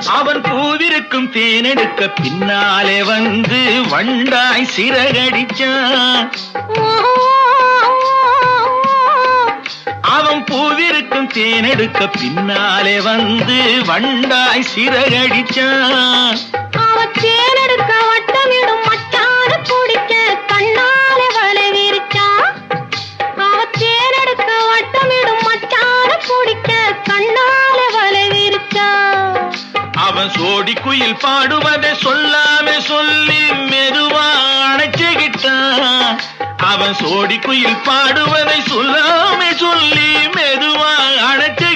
அவன் பூவிருக்கும் தேனெடுக்க பின்னாலே வந்து வண்டாய் சிறகடிச்சான். அவன் பூவிருக்கும் தேனெடுக்க பின்னாலே வந்து வண்டாய் சிறகடிச்சான். அவன் தேனெடுக்க வட்டமிடும் மச்சான பிடிக்க கண்ணாலே வலை விரிச்சான். அவன் தேனெடுக்க வட்டமிடும் மச்சான பிடிக்க கண்ணாலே வலை விரிச்சான். அவன் சோடி குயில் பாடுவதை சொல்லாம சொல்லி மெதுவா அணைச்சுக்கிட்டான். அவன் சோடி குயில் பாடுவதை சொல்லாம சொல்லி மெதுவா அணைச்சு